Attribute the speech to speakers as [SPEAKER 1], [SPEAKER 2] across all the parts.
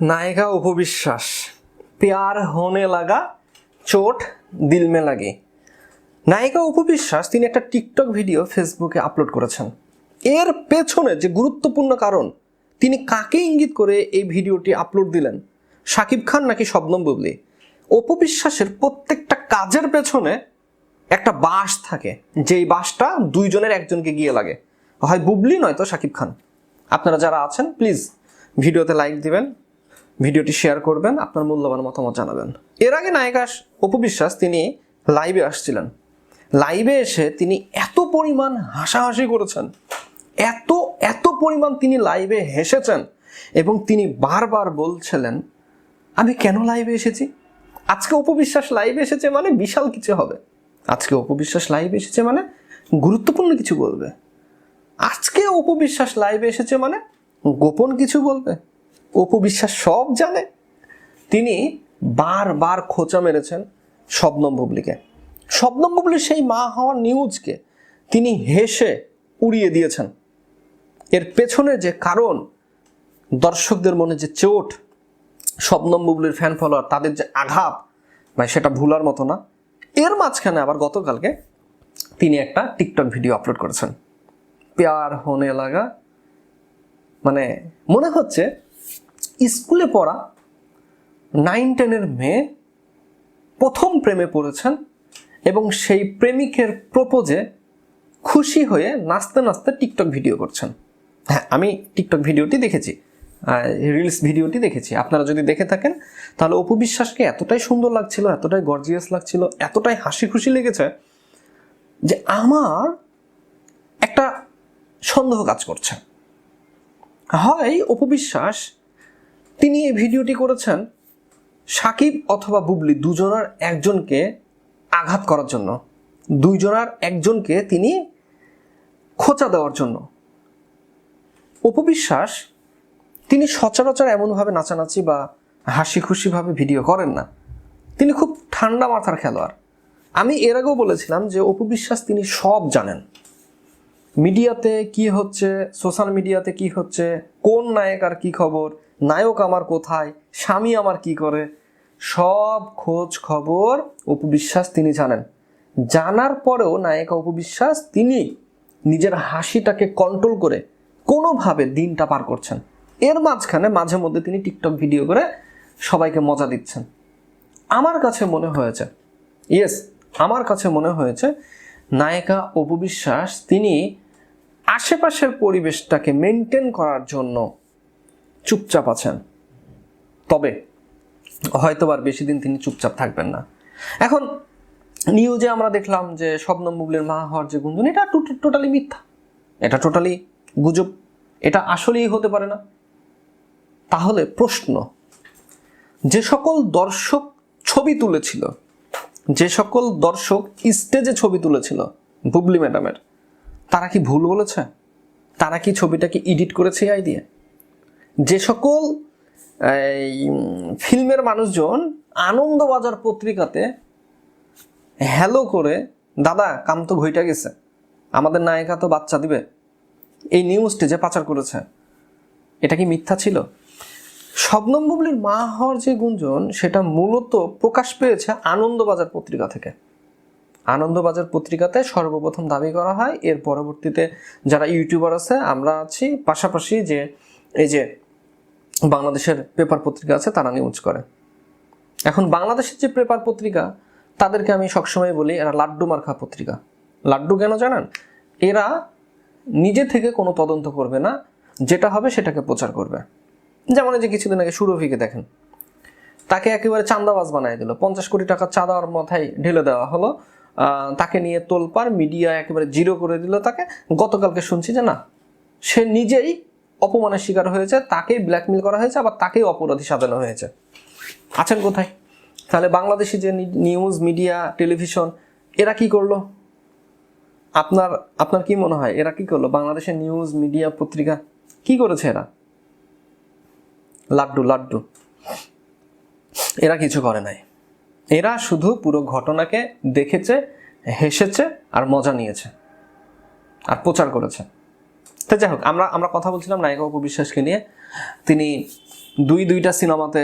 [SPEAKER 1] नायिका उपविश्वास प्यार होने लगा चोट दिल में लगी। নায়িকা উপবিশ্বাস তিনি একটা টিকটক ভিডিও ফেসবুকে আপলোড করেছেন। এর পেছনে যে গুরুত্বপূর্ণ কারণ, তিনি কাকে ইঙ্গিত করে এই ভিডিওটি আপলোড দিলেন, শাকিব খান নাকি শবনম বুবলি? উপবিশ্বাসের প্রত্যেকটা কাজের পেছনে একটা বাঁশ থাকে, যেই বাঁশটা দুইজনের একজনকে গিয়ে লাগে, হয় বুবলি নয়তো শাকিব খান। আপনারা যারা আছেন প্লিজ ভিডিওতে লাইক দিবেন, ভিডিওটি শেয়ার করবেন, আপনার মূল্যবান মতামত জানাবেন। এর আগে নায়িকা উপবিশ্বাস তিনি লাইভে আসছিলেন। লাইভে এসে তিনি এত পরিমাণ হাসাহাসি করেছেন, এত পরিমাণ তিনি লাইভে হেসেছেন এবং তিনি বারবার বলছিলেন আমি কেন লাইভে এসেছি। আজকে উপবিশ্বাস লাইভে এসেছে মানে বিশাল কিছু হবে, আজকে উপবিশ্বাস লাইভে এসেছে মানে গুরুত্বপূর্ণ কিছু বলবে, আজকে উপবিশ্বাস লাইভে এসেছে মানে গোপন কিছু বলবে। উপবিশ্বাস সব জানে। তিনি বারবার খোঁচা মেরেছেন শবনম বুবলিকে। শবনম বুবলির সেই মা হওয়ার নিউজকে তিনি হেসে উড়িয়ে দিয়েছেন। এর পেছনে যে কারণ, দর্শকদের মনে যে চোট, শবনম বুবলির ফ্যান ফলোয়ার তাদের যে আঘাত, মানে সেটা ভুলার মতো না। এর মাঝখানে আবার গতকালকে তিনি একটা টিকটক ভিডিও আপলোড করেছেন, প্যার হোনে লাগা। মানে মনে হচ্ছে স্কুলে পড়া 9-10 মেয়ে প্রথম প্রেমে পড়েছেন এবং সেই প্রেমিকের প্রপোজে খুশি হয়ে নাচতে নাচতে টিকটক ভিডিও করছেন। হ্যাঁ, আমি টিকটক ভিডিওটি দেখেছি, রিলস ভিডিওটি দেখেছি। আপনারা যদি দেখে থাকেন তাহলে উপবিশ্বাসকে এতটাই সুন্দর লাগছিল, এতটাই গর্জিয়াস লাগছিল, এতটাই হাসি খুশি লেগেছে যে আমার একটা সন্দেহ কাজ করছে। হয় উপবিশ্বাস তিনি এই ভিডিওটি করেছেন শাকিব অথবা বুবলি দুজনের একজনকে আঘাত করার জন্য, দুইজনের একজনকে তিনি খোঁচা দেওয়ার জন্য। উপবিশ্বাস তিনি সচরাচর এমনভাবে নাচানাচি বা হাসি খুশিভাবে ভিডিও করেন না, তিনি খুব ঠান্ডা মাথার খেলোয়াড়। আমি এর আগেও বলেছিলাম যে উপবিশ্বাস তিনি সব জানেন, মিডিয়াতে কি হচ্ছে, সোশ্যাল মিডিয়াতে কি হচ্ছে, কোন নায়িকার কি খবর, নায়ক আমার কোথায়, স্বামী আমার কি করে, সব খোঁজ খবর উপবিশ্বাস তিনি জানেন। জানার পরেও নায়িকা উপবিশ্বাস তিনি নিজের হাসিটাকে কন্ট্রোল করে কোনোভাবে দিনটা পার করছেন। এর মাঝখানে মাঝে মধ্যে তিনি টিকটক ভিডিও করে সবাইকে মজা দিচ্ছেন। আমার কাছে মনে হয়েছে নায়িকা উপবিশ্বাস তিনি আশেপাশের পরিবেশটাকে মেনটেন করার জন্য চুপচাপ আছেন। তবে হয়তো আর বেশি দিন তিনি চুপচাপ থাকবেন না। এখন নিউজে আমরা দেখলাম যে শবনম বুবলির মা হওয়ার যে গুঞ্জন, এটা টোটালি মিথ্যা, এটা টোটালি গুজব, এটা আসলেই হতে পারে না। তাহলে প্রশ্ন, যে সকল দর্শক ছবি তুলেছিল, যে সকল দর্শক স্টেজে ছবি তুলেছিল বুবলি ম্যাডামের, তারা কি ভুল বলেছে? তারা কি ছবিটাকে এডিট করেছে এআই দিয়ে? যে সকল ফিল্মের মানুষজন আনন্দবাজার পত্রিকাতে হ্যালো করে দাদা কাম তো ঘইটা গেছে, আমাদের নায়িকা তো বাচ্চা দিবে, এই নিউজটি যে পাচার করেছে, এটা কি মিথ্যা ছিল? শবনম বুবলির মা হওয়ার যে গুঞ্জন, সেটা মূলত প্রকাশ পেয়েছে আনন্দবাজার পত্রিকা থেকে। আনন্দবাজার পত্রিকাতে সর্বপ্রথম দাবি করা হয়, এর পরবর্তীতে যারা ইউটিউবার আছে আমরা আছি, পাশাপাশি যে এই যে বাংলাদেশের পেপার পত্রিকা আছে তারা নিউজ করে। এখন বাংলাদেশের যে পেপার পত্রিকা, তাদেরকে আমি সবসময় বলি এরা লাড্ডু মার্কা পত্রিকা। লাড্ডু কেন জানেন? এরা নিজে থেকে কোনো তদন্ত করবে না, যেটা হবে সেটাকে প্রচার করবে। যেমন যে কিছুদিন আগে সুরভিকে দেখেন, তাকে একেবারে চাঁদাবাজ বানায় দিল, 50 কোটি টাকা চাঁদার মাথায় ঢেলে দেওয়া হলো, তাকে নিয়ে তোলপাড়, মিডিয়া একেবারে জিরো করে দিল তাকে। গতকালকে শুনছি যে না, সে নিজেই অপমানের শিকার হয়েছে, তাকেই ব্ল্যাকমেল করা হয়েছে, আবার তাকেই অপরাধী সাজানো হয়েছে। আছেন কোথায়? তাহলে বাংলাদেশি যে নিউজ মিডিয়া, টেলিভিশন, এরা কি করলো? আপনার কি মনে হয় এরা কি করলো? বাংলাদেশের নিউজ মিডিয়া পত্রিকা কি করেছে? এরা লাড্ডু এরা কিছু করে নাই। এরা শুধু পুরো ঘটনাকে দেখেছে, হেসেছে আর মজা নিয়েছে আর প্রচার করেছে। তো যাই হোক, আমরা কথা বলছিলাম নায়িকা উপবিশ্বাসকে নিয়ে। তিনি দুইটা সিনেমাতে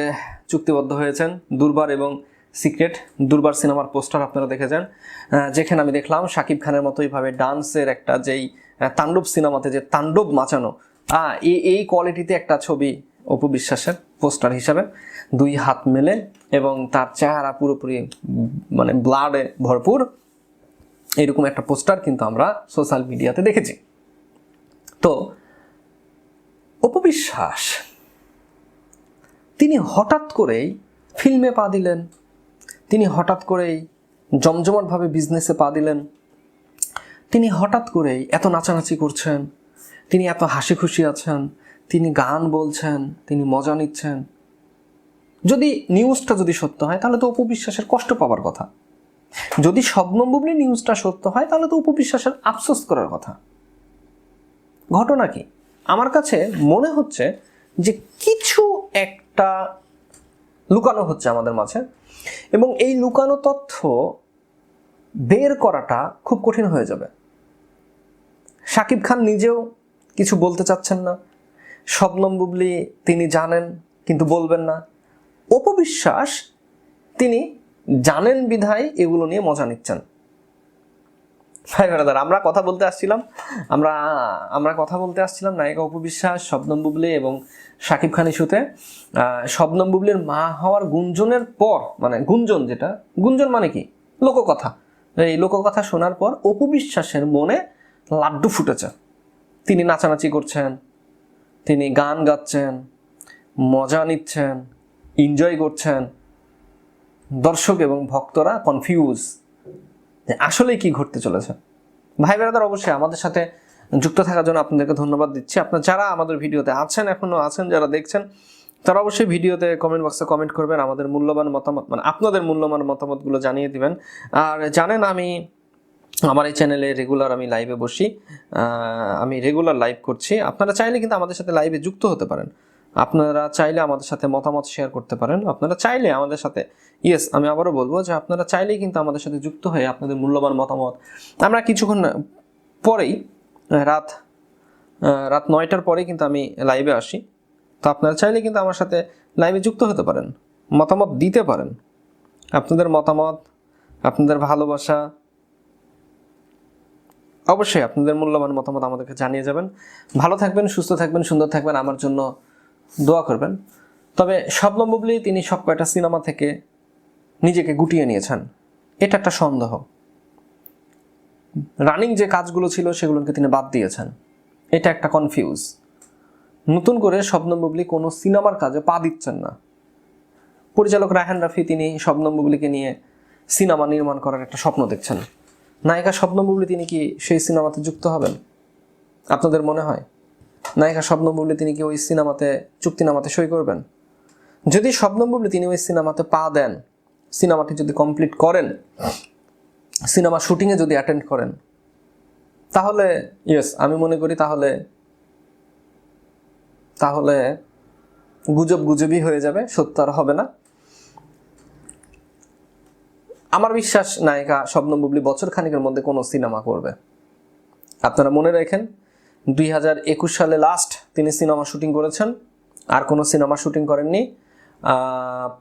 [SPEAKER 1] চুক্তিবদ্ধ হয়েছেন, দুর্বার এবং সিক্রেট। দুর্বার সিনেমার পোস্টার আপনারা দেখেছেন, যেখানে আমি দেখলাম শাকিব খানের মতোইভাবে ডান্সের একটা যেই তাণ্ডব সিনেমাতে যে তাণ্ডব মাচানো, এই কোয়ালিটিতে একটা ছবি অপু বিশ্বাসের পোস্টার হিসাবে, দুই হাত মেলে এবং তার চেহারা পুরোপুরি মানে ব্লাডে ভরপুর, এরকম একটা পোস্টার কিন্তু আমরা সোশ্যাল মিডিয়াতে দেখেছি। তো অপু বিশ্বাস তিনি হঠাৎ করেই ফিল্মে পা দিলেন, তিনি হঠাৎ করেই জমজমাটভাবে বিজনেসে পা দিলেন, তিনি হঠাৎ করেই এত নাচানাচি করছেন, তিনি এত হাসি খুশি আছেন, তিনি গান বলছেন, তিনি মজা নিচ্ছেন। যদি নিউজটা যদি সত্য হয় তাহলে তো অপু বিশ্বাসের কষ্ট পাওয়ার কথা। যদি শবনম বুবলি নিউজটা সত্য হয় তাহলে তো অপু বিশ্বাসের আফসোস করার কথা। ঘটনা কি? আমার কাছে মনে হচ্ছে যে কিছু একটা লুকানো হচ্ছে আমাদের মাঝে, এবং এই লুকানো তথ্য বের করাটা খুব কঠিন হয়ে যাবে। শাকিব খান নিজেও কিছু বলতে চাচ্ছেন না, শবনম বুবলি তিনি জানেন কিন্তু বলবেন না, অপু বিশ্বাস তিনি জানেন বিধায় এগুলো নিয়ে মজা নিচ্ছেন। ভাই ব্রাদার, আমরা কথা বলতে আসছিলাম নায়িকা অপু বিশ্বাস, শবনম বুবলি এবং শাকিব খান ইস্যুতে। শবনম বুবলির মা হওয়ার গুঞ্জনের পর, মানে গুঞ্জন মানে কি, লোককথা, এই লোককথা শোনার পর অপু বিশ্বাসের মনে লাড্ডু ফুটেছে। তিনি নাচানাচি করছেন, তিনি গান গাচ্ছেন, মজা নিচ্ছেন, এনজয় করছেন। দর্শক এবং ভক্তরা কনফিউজ যে আসলে কি ঘটতে চলেছে। ভাই ব্রাদার, অবশ্যই আমাদের সাথে যুক্ত থাকার জন্য আপনাদেরকে ধন্যবাদ দিচ্ছি। আপনারা যারা আমাদের ভিডিওতে এখনো আছেন, যারা দেখছেন, তারা অবশ্যই ভিডিওতে কমেন্ট বক্সে কমেন্ট করবেন, আমাদের মূল্যবান মতামত, মানে আপনাদের মূল্যবান মতামতগুলো জানিয়ে দিবেন। আর জানেন আমি আমার এই চ্যানেলে রেগুলার আমি লাইভে বসি, আমি রেগুলার লাইভ করছি। আপনারা চাইলে কিন্তু আমাদের সাথে লাইভে যুক্ত হতে পারেন, আপনারা চাইলে আমাদের সাথে মতামত শেয়ার করতে পারেন, আপনারা চাইলে আমাদের সাথে, আমি আবারও বলবো যে আপনারা চাইলেই কিন্তু আমাদের সাথে যুক্ত হয়ে আপনাদের মূল্যবান মতামত, আমরা কিছুক্ষণ পরেই রাত 9টার পরেই কিন্তু আমি লাইভে আসি। তো আপনারা চাইলে কিন্তু আমার সাথে লাইভে যুক্ত হতে পারেন, মতামত দিতে পারেন। আপনাদের মতামত, আপনাদের ভালোবাসা, অবশ্যই আপনাদের মূল্যবান মতামত আমাদেরকে জানিয়ে যাবেন। ভালো থাকবেন, সুস্থ থাকবেন, সুন্দর থাকবেন, আমার জন্য দোয়া করবেন। তবে শবনম বুবলি তিনি সব কয়টা সিনেমা থেকে নিজেকে গুটিয়ে নিয়েছেন, এটা একটা সন্দেহ। রানিং যে কাজগুলো ছিল সেগুলোকে তিনি বাদ দিয়েছেন, এটা একটা কনফিউজ। নতুন করে শবনম বুবলি কোনো সিনেমার কাজে পা দিচ্ছেন না। পরিচালক রায়হান রাফি তিনি শবনম বুবলিকে নিয়ে সিনেমা নির্মাণ করার একটা স্বপ্ন দেখছেন। নায়িকা শবনম বুবলি তিনি কি সেই সিনেমাতে যুক্ত হবেন? আপনাদের মনে হয় নায়িকা শবনম বুবলি তিনি কি ওই চুক্তিনামাতে সই করবেন? যদি শবনম বুবলি তিনি ওই সিনেমাতে পা দেন, সিনেমাটি যদি কমপ্লিট করেন, সিনেমা শুটিংয়ে যদি অ্যাটেন্ড করেন, তাহলে আমি মনে করি তাহলে গুজবই হয়ে যাবে, সত্য আর হবে না। আমার বিশ্বাস নায়িকা শবনম বুবলি বছর খানিকের মধ্যে কোনো সিনেমা করবে। আপনারা মনে রাখেন 2021 সালে লাস্ট তিনি সিনেমা শুটিং করেছেন, আর কোনো সিনেমা শুটিং করেননি।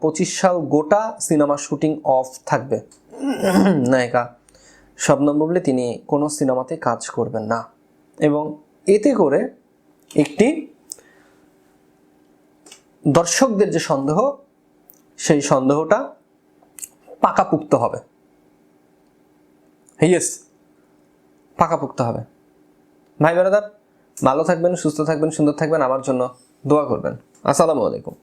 [SPEAKER 1] 25 সাল গোটা সিনেমা শুটিং অফ থাকবে। নায়িকা শবনম বুবলি তিনি কোনো সিনেমাতে কাজ করবেন না, এবং এতে করে একটি দর্শকদের যে সন্দেহ, সেই সন্দেহটা পাকাপুক্ত হবে। পাকাপুক্ত হবে। ভাই ব্রাদার, ভালো থাকবেন, সুস্থ থাকবেন, সুন্দর থাকবেন, আমার জন্য দোয়া করবেন। আসসালামু আলাইকুম।